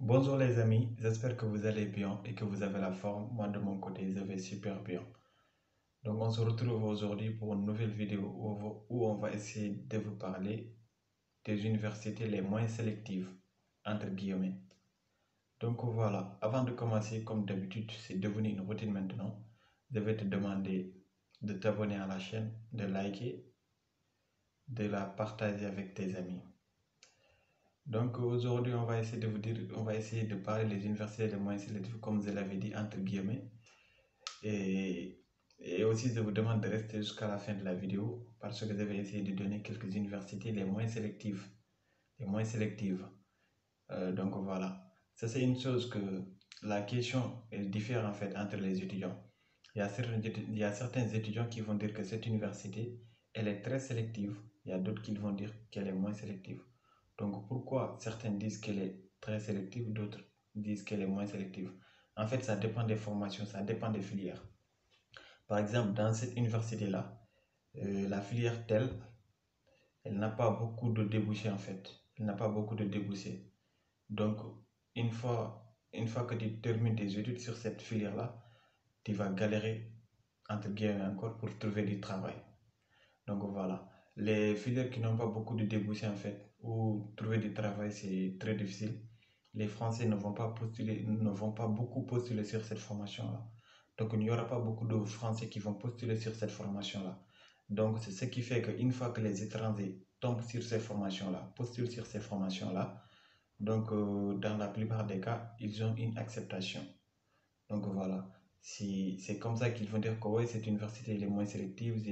Bonjour les amis, j'espère que vous allez bien et que vous avez la forme. Moi de mon côté, je vais super bien. Donc on se retrouve aujourd'hui pour une nouvelle vidéo où on va essayer de vous parler des universités les moins sélectives, entre guillemets. Donc voilà, avant de commencer, comme d'habitude, c'est devenu une routine maintenant. Je vais te demander de t'abonner à la chaîne, de liker, de la partager avec tes amis. Donc aujourd'hui, on va essayer de vous dire, on va essayer de parler des universités les moins sélectives, comme je l'avais dit, entre guillemets. Et, et aussi, je vous demande de rester jusqu'à la fin de la vidéo parce que je vais essayer de donner quelques universités les moins sélectives. Les moins sélectives. Donc voilà. Ça, c'est une chose que la question elle diffère en fait entre les étudiants. Il y a certains étudiants qui vont dire que cette université, elle est très sélective. Il y a d'autres qui vont dire qu'elle est moins sélective. Donc pourquoi certains disent qu'elle est très sélective, d'autres disent qu'elle est moins sélective? En fait, ça dépend des formations, ça dépend des filières. Par exemple, dans cette université-là, la filière telle, elle n'a pas beaucoup de débouchés en fait. Elle n'a pas beaucoup de débouchés. Donc, une fois que tu termines tes études sur cette filière-là, tu vas galérer, entre guillemets encore, pour trouver du travail. Donc voilà. Les filières qui n'ont pas beaucoup de débouchés en fait, ou trouver du travail c'est très difficile. Les Français ne vont pas postuler, ne vont pas beaucoup postuler sur cette formation-là. Donc il n'y aura pas beaucoup de Français qui vont postuler sur cette formation-là. Donc c'est ce qui fait qu'une fois que les étrangers tombent sur ces formations-là, postulent sur ces formations-là, donc dans la plupart des cas, ils ont une acceptation. Donc voilà, si, c'est comme ça qu'ils vont dire que ouais, cette université elle est moins sélective,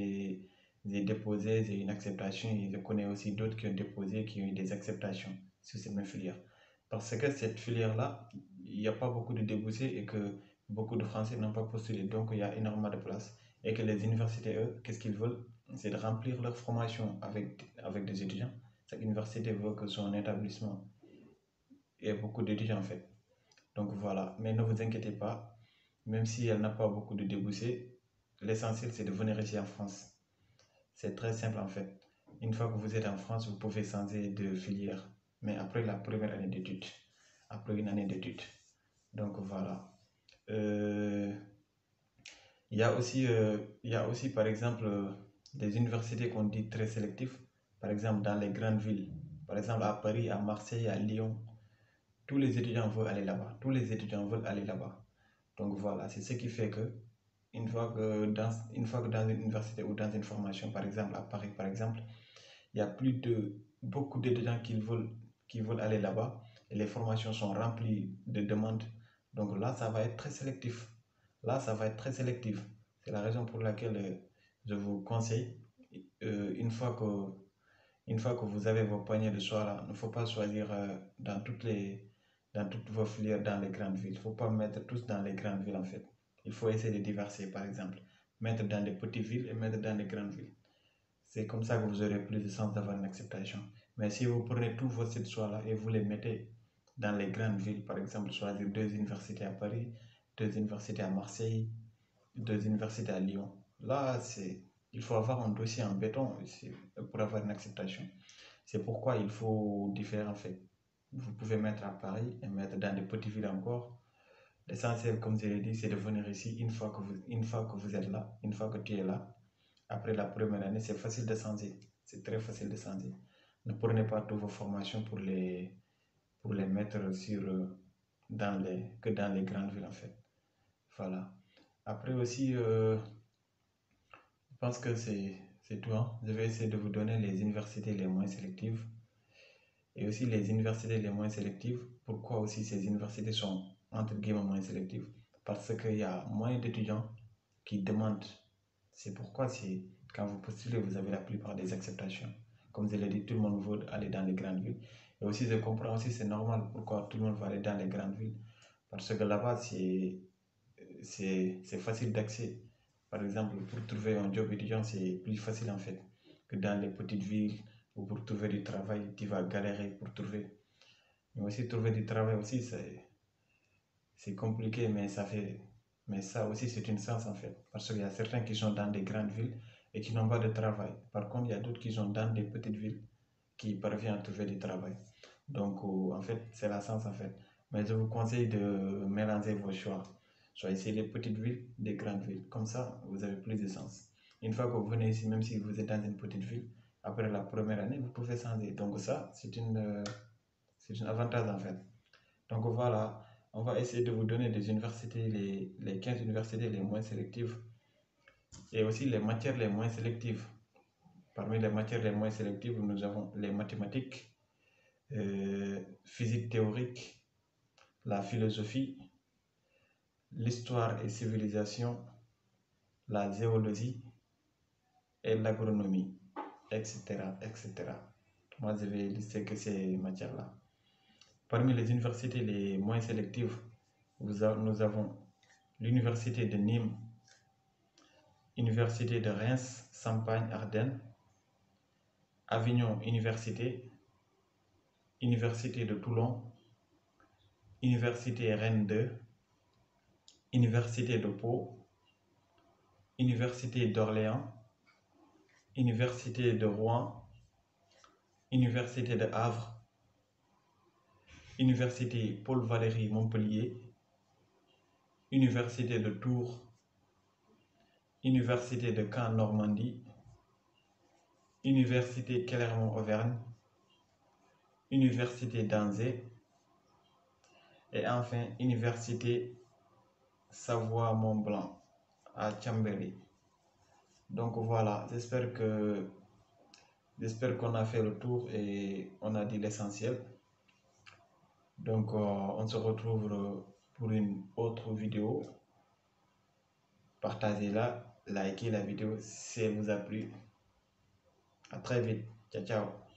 j'ai déposé, j'ai une acceptation et je connais aussi d'autres qui ont déposé, qui ont eu des acceptations sur cette même filière. Parce que cette filière-là, il n'y a pas beaucoup de débouchés et que beaucoup de Français n'ont pas postulé, donc il y a énormément de place. Et que les universités, eux, qu'est-ce qu'ils veulent? C'est de remplir leur formation avec des étudiants. Chaque université veut que son établissement ait beaucoup d'étudiants en fait. Donc voilà, mais ne vous inquiétez pas, même si elle n'a pas beaucoup de débouchés, l'essentiel c'est de venir ici en France. C'est très simple en fait. Une fois que vous êtes en France, vous pouvez changer de filière, mais après la première année d'études, après une année d'études. Donc voilà. Euh, il y a aussi par exemple des universités qu'on dit très sélectives, par exemple dans les grandes villes, par exemple à Paris, à Marseille, à Lyon. Tous les étudiants veulent aller là-bas. Tous les étudiants veulent aller là-bas. Donc voilà, c'est ce qui fait que une fois que dans une université ou dans une formation, par exemple à Paris, par exemple, il y a plus de beaucoup d'étudiants qui veulent aller là-bas et les formations sont remplies de demandes. Donc là, ça va être très sélectif. Là, ça va être très sélectif. C'est la raison pour laquelle je vous conseille, une fois que vous avez vos poignées de choix là, il ne faut pas choisir dans toutes vos filières dans les grandes villes. Il ne faut pas mettre tous dans les grandes villes en fait. Il faut essayer de diversifier par exemple. Mettre dans les petites villes et mettre dans les grandes villes. C'est comme ça que vous aurez plus de chances d'avoir une acceptation. Mais si vous prenez tous vos sites choix-là et vous les mettez dans les grandes villes, par exemple, choisir deux universités à Paris, deux universités à Marseille, deux universités à Lyon, là, il faut avoir un dossier en béton pour avoir une acceptation. C'est pourquoi il faut différer en fait. Vous pouvez mettre à Paris et mettre dans des petites villes encore. L'essentiel, comme je l'ai dit, c'est de venir ici une fois que vous êtes là, une fois que tu es là. Après la première année, c'est facile de changer. C'est très facile de changer. Ne prenez pas toutes vos formations pour les mettre que dans les grandes villes en fait. Voilà. Après aussi, je pense que c'est tout, hein. Je vais essayer de vous donner les universités les moins sélectives et aussi les universités les moins sélectives. Pourquoi aussi ces universités sont entre guillemets moins sélectives? Parce qu'il y a moins d'étudiants qui demandent. C'est pourquoi quand vous postulez, vous avez la plupart des acceptations. Comme je l'ai dit, tout le monde veut aller dans les grandes villes. Et aussi, je comprends aussi, c'est normal pourquoi tout le monde va aller dans les grandes villes. Parce que là-bas, c'est facile d'accès. Par exemple, pour trouver un job étudiant, c'est plus facile en fait que dans les petites villes ou pour trouver du travail, tu vas galérer pour trouver. Mais aussi, trouver du travail aussi, c'est compliqué, mais ça aussi, c'est une chance en fait. Parce qu'il y a certains qui sont dans des grandes villes et qui n'ont pas de travail. Par contre, il y a d'autres qui sont dans des petites villes qui parviennent à trouver du travail. Donc, en fait, c'est la chance en fait. Mais je vous conseille de mélanger vos choix. Choisissez les petites villes, des grandes villes. Comme ça, vous avez plus de sens. Une fois que vous venez ici, même si vous êtes dans une petite ville, après la première année, vous pouvez changer. Donc ça, c'est un avantage en fait. Donc voilà, on va essayer de vous donner des universités, les 15 universités les moins sélectives et aussi les matières les moins sélectives. Parmi les matières les moins sélectives, nous avons les mathématiques, physique théorique, la philosophie, l'histoire et civilisation, la géologie et l'agronomie, etc., etc. Moi, je vais lister que ces matières-là. Parmi les universités les moins sélectives, nous avons l'université de Nîmes, université de Reims, Champagne, Ardennes, Avignon Université, université de Toulon, université Rennes 2, université de Pau, université d'Orléans, université de Rouen, université de Havre, université Paul Valéry Montpellier, université de Tours, université de Caen Normandie, université Clermont Auvergne, université d'Angers et enfin université Savoie-Mont-Blanc à Chambéry. Donc voilà, j'espère qu'on a fait le tour et on a dit l'essentiel. Donc on se retrouve pour une autre vidéo. Partagez-la, likez la vidéo si elle vous a plu. À très vite. Ciao, ciao.